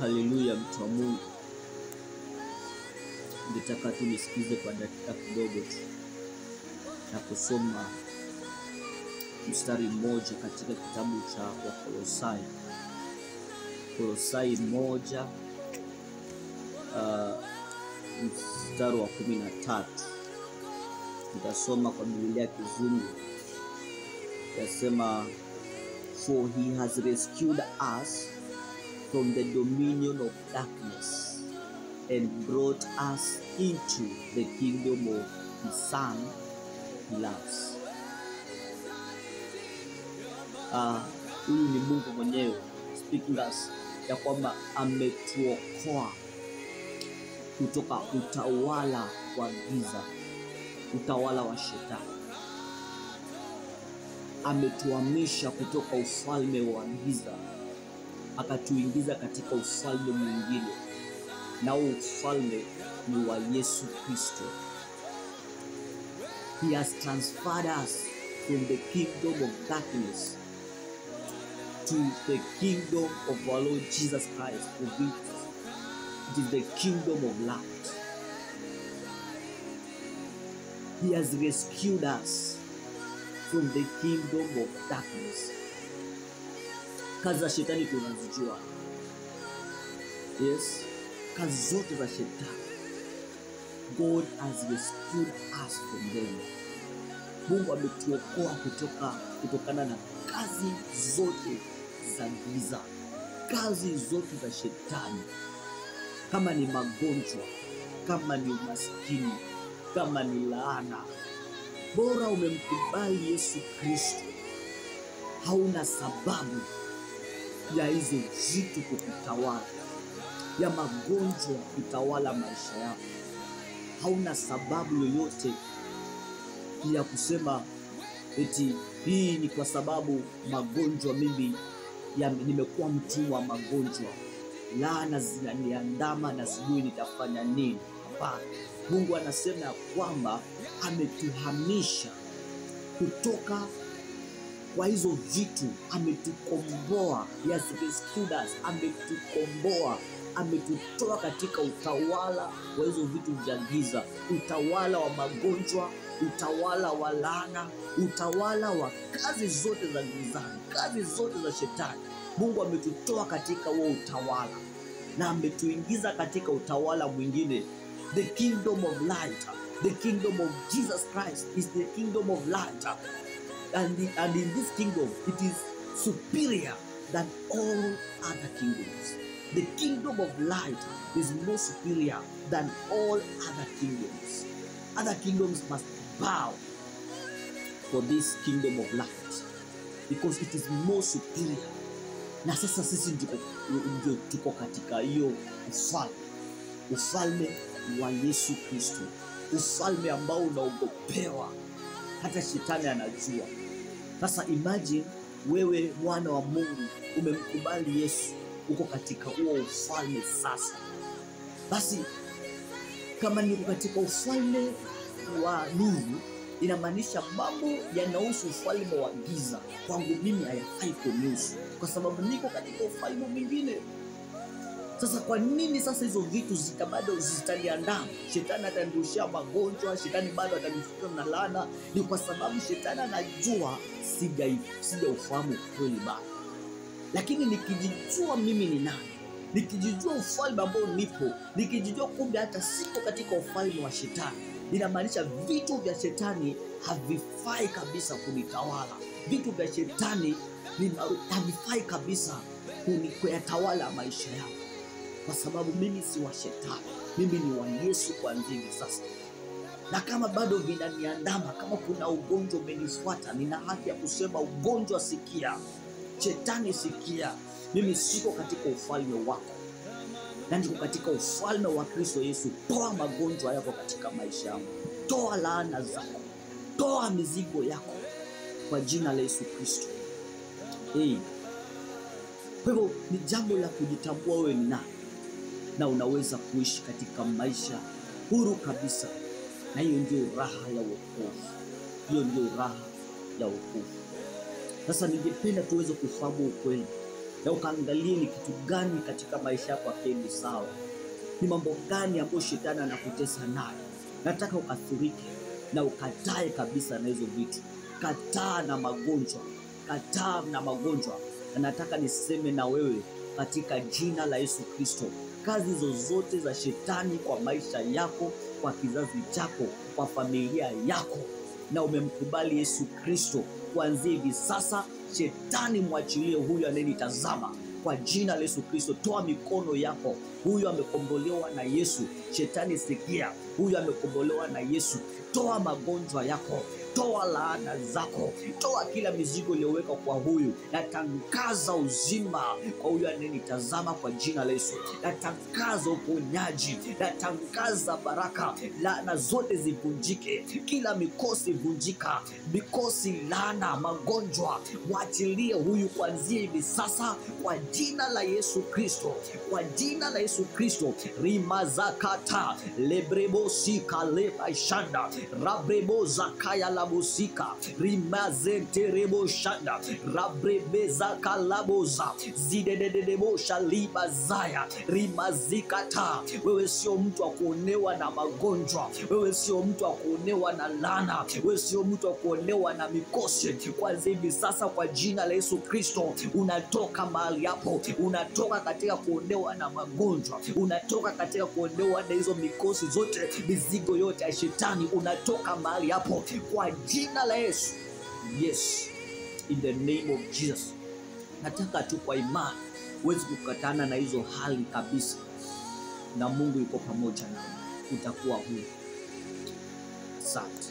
Haleluya, mtu wa Mungu. Nitaka tu nisikize kwa dakika kidogo tu na kusoma mstari mmoja katika kitabu cha Wakolosai. Kolosai 1 mstari wa 13. Nitasoma kwa Biblia ya Kizungu. Yasema, for he has rescued us from the dominion of darkness and brought us into the kingdom of his Son he loves. Huyu ni Mungu mwenyewe speaking us, ya kwamba ametuokoa kutoka utawala wa giza, utawala wa shetani. Ametuhamisha kutoka ufalme wa giza akatuingiza katika ufalme mwingine, na ufalme ni wa Yesu Kristo. He has transferred us from the kingdom of darkness to the kingdom of our Lord Jesus Christ, for which it is the kingdom of light. He has rescued us from the kingdom of darkness. Kazi za shetani tunazijua. Yes, kazi zote za shetani, God has rescued us from them. Mungu ametuokoa kutokana na kazi zote za giza, kazi zote za shetani. Kama ni magonjwa, kama ni umaskini, kama ni laana, bora umemkubali Yesu Kristo, hauna sababu ya hizo vitu kukutawala, ya magonjwa kutawala maisha yako. Hauna sababu yoyote ya kusema eti hii ni kwa sababu magonjwa, mimi nimekuwa mtu wa magonjwa, laana zinaniandama na sijui nitafanya nini. Hapana, Mungu anasema ya kwamba ametuhamisha kutoka kwa hizo vitu, ametukomboa. He has rescued us, ametukomboa, ametutoa katika utawala wa hizo vitu vya giza, utawala wa magonjwa, utawala wa laana, utawala wa kazi zote za gizani, kazi zote za shetani. Mungu ametutoa katika huo utawala na ametuingiza katika utawala mwingine, the kingdom of light. The kingdom of Jesus Christ is the kingdom of light. And in this kingdom, it is superior than all other kingdoms. The kingdom of light is more superior than all other kingdoms. Other kingdoms must bow for this kingdom of light because it is more superior. Na sasa sisi ndio tuko katika hiyo ufalme wa Yesu Kristo, ufalme ambao unaogopewa, hata shetani anajua. Sasa imagine wewe mwana wa Mungu umemkubali Yesu, uko katika huo ufalme sasa. Basi kama niko katika ufalme wa nuru, inamaanisha mambo yanahusu ufalme wa giza kwangu mimi hayafai kunusu, kwa sababu niko katika ufalme mwingine. Sasa kwa nini sasa hizo vitu bado zitaniandama? Shetani atanirushia magonjwa, shetani bado atanifuta na laana. Ni kwa sababu shetani anajua sijaufahamu kweli bado. Lakini nikijijua mimi ni nani, nikijijua ufalme ambao nipo, nikijijua kumbe hata siko katika ufalme wa shetani, inamaanisha vitu vya shetani havifai kabisa kunitawala. Vitu vya shetani havifai kabisa kuyatawala maisha yangu, kwa sababu mimi si wa shetani, mimi ni wa Yesu kuanzia sasa. Na kama bado vinaniandama, kama kuna ugonjwa umenifuata, nina haki ya kusema ugonjwa sikia, shetani sikia, mimi siko katika ufalme wako, na niko katika ufalme wa Kristo Yesu. Toa magonjwa yako katika maisha yangu, toa laana zako, toa mizigo yako kwa jina la Yesu Kristo. Kwa hivyo ni jambo la kujitambua wewe ni nani, na unaweza kuishi katika maisha huru kabisa. Na hiyo ndio raha ya wokovu, hiyo ndio raha ya wokovu. Sasa ningependa tuweze kufahamu ukweli na ukaangalie ni kitu gani katika maisha yako hakendi sawa. Ni mambo gani ambayo shetani anakutesa nayo. Nataka ukasirike na ukatae kabisa na hizo vitu. Kataa na magonjwa. Kataa na magonjwa. Na nataka niseme na wewe katika jina la Yesu Kristo, kazi zozote za shetani kwa maisha yako, kwa kizazi chako, kwa familia yako, na umemkubali Yesu Kristo, kuanzia hivi sasa shetani mwachilie huyu anayenitazama. Kwa jina la Yesu Kristo, toa mikono yako. Huyu amekombolewa na Yesu. Shetani sikia, huyu amekombolewa na Yesu. Toa magonjwa yako, toa laana zako, toa kila mizigo iliyoweka kwa huyu. Natangaza uzima kwa huyu anayenitazama kwa jina la Yesu. Natangaza uponyaji, natangaza baraka. Laana zote zivunjike, kila mikosi vunjika, mikosi, laana, magonjwa, mwachilie huyu kuanzia hivi sasa kwa jina la Yesu Kristo. Kwa jina la Yesu Kristo. Rimazakata lebrebosika lebaishanda rabrebozakaya labusika rimazentereboshanda rabrebezaka laboza zidededebosha libazaya rimazikata. Wewe sio mtu wa kuonewa na magonjwa. Wewe sio mtu wa kuonewa na laana. Wewe sio mtu wa kuonewa na mikosi. Kwanza hivi sasa kwa jina la Yesu Kristo unatoka mahali hapo. Unatoka katika kuonewa na magonjwa. Unatoka katika kuonewa na hizo mikosi zote, mizigo yote ya shetani. Unatoka mahali hapo kwa jina la Yesu. Yes, in the name of Jesus. Nataka tu kwa imani uweze kukatana na hizo hali kabisa, na Mungu yuko pamoja nawe. Utakuwa huru. Asante.